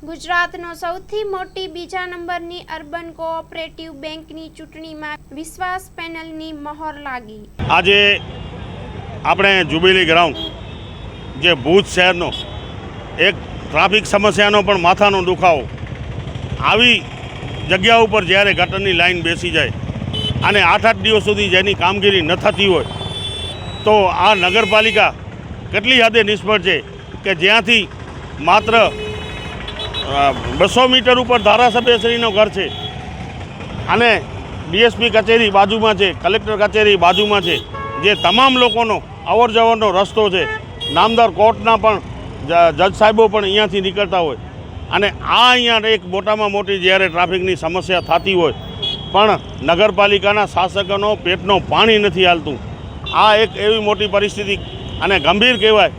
ગુજરાતનો સૌથી મોટી બીજા નંબરની અર્બન કોઓપરેટિવ બેંકની ચૂંટણીમાં વિશ્વાસ પેનલની મહોર લાગી। આજે આપણે જુબિલી ગ્રાઉન્ડ જે ભુજ શહેરનો એક ટ્રાફિક સમસ્યાનો પણ માથાનો દુખાવો, આવી જગ્યા ઉપર જ્યારે ગટરની લાઈન બેસી જાય અને 8-8 દિવસ સુધી જેની કામગીરી ન થતી હોય તો આ નગરપાલિકા કેટલી હદે નિષ્ફળ છે કે જ્યાંથી માત્ર 200 મીટર ઉપર ધારાસભ્યશ્રીનું ઘર છે અને ડીએસપી કચેરી બાજુમાં છે, કલેક્ટર કચેરી બાજુમાં છે, જે તમામ લોકોનો અવર જવરનો રસ્તો છે। નામદાર કોર્ટના પણ જજ સાહેબો પણ અહીંયાથી નીકળતા હોય અને આ અહીંયા એક મોટામાં મોટી જ્યારે ટ્રાફિકની સમસ્યા થતી હોય પણ નગરપાલિકાના શાસકોનો પેટનો પાણી નથી હાલતું। આ એક એવી મોટી પરિસ્થિતિ અને ગંભીર કહેવાય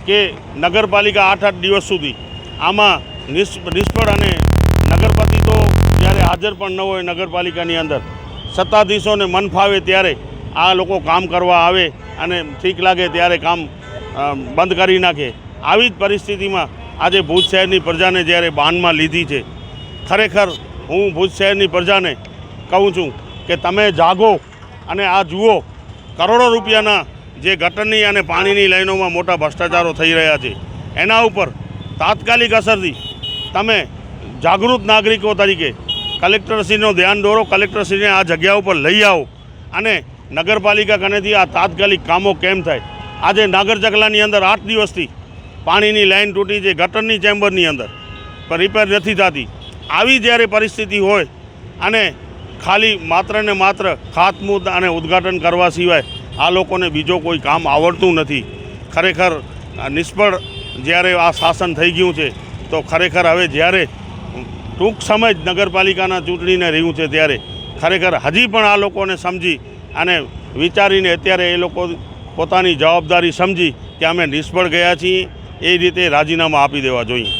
કે નગરપાલિકા 8-8 દિવસ સુધી આમાં નિષ્ફળ અને નગરપતિ તો જ્યારે હાજર પણ ન હોય નગરપાલિકાની અંદર, સત્તાધીશોને મન ફાવે ત્યારે આ લોકો કામ કરવા આવે અને ઠીક લાગે ત્યારે કામ બંધ કરી નાખે। આવી જ પરિસ્થિતિમાં આજે ભુજ શહેરની પ્રજાને જ્યારે બાનમાં લીધી છે, ખરેખર હું ભુજ શહેરની પ્રજાને કહું છું કે તમે જાગો અને આ જુઓ કરોડો રૂપિયાના જે ગટરની અને પાણીની લાઈનોમાં મોટા ભ્રષ્ટાચારો થઈ રહ્યા છે, એના ઉપર તાત્કાલિક અસરથી તમે જાગૃત નાગરિકો તરીકે કલેક્ટરશ્રીનો ધ્યાન દોરો, કલેક્ટરશ્રીને આ જગ્યા ઉપર લઈ આવો અને નગરપાલિકા કનેથી આ તાત્કાલિક કામો કેમ થાય। આજે નાગરજગલાની અંદર 8 દિવસથી પાણીની લાઈન તૂટી છે, ગટરની ચેમ્બરની અંદર પણ રિપેર નથી થતી। આવી જ્યારે પરિસ્થિતિ હોય અને ખાલી માત્ર ને માત્ર ખાતમુહૂર્ત અને ઉદ્ઘાટન કરવા સિવાય આ લોકોને બીજો કોઈ કામ આવડતું નથી। ખરેખર નિષ્ફળ જ્યારે આ શાસન થઈ ગયું છે તો ખરેખર હવે જ્યારે ટૂંક સમય જ નગરપાલિકાના ચૂંટણીને રહ્યું છે ત્યારે ખરેખર હજી પણ આ લોકોને સમજી અને વિચારીને અત્યારે એ લોકો પોતાની જવાબદારી સમજી કે અમે નિષ્ફળ ગયા છીએ એ રીતે રાજીનામા આપી દેવા જોઈએ।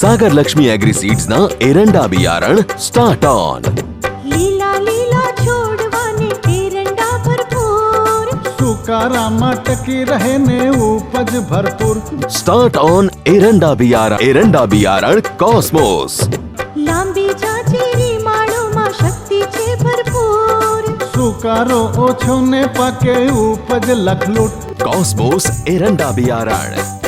सागर लक्ष्मी एग्रीसीड्स ना एरंडा बियारण स्टार्ट ऑन। લીલા લીલા છોડવાને એરંડા ભરપૂર, સુકારામાં ટકી રહે ને ઉપજ ભરપૂર। स्टार्ट ऑन एरंडा बियारण कॉस्मोस। લાંબી જાચેરી માળોમાં શક્તિ છે ભરપૂર, સુકારો ઓછો ને પાકે ઉપજ લખલૂટ। कॉस्मोस एरंडा बियारण।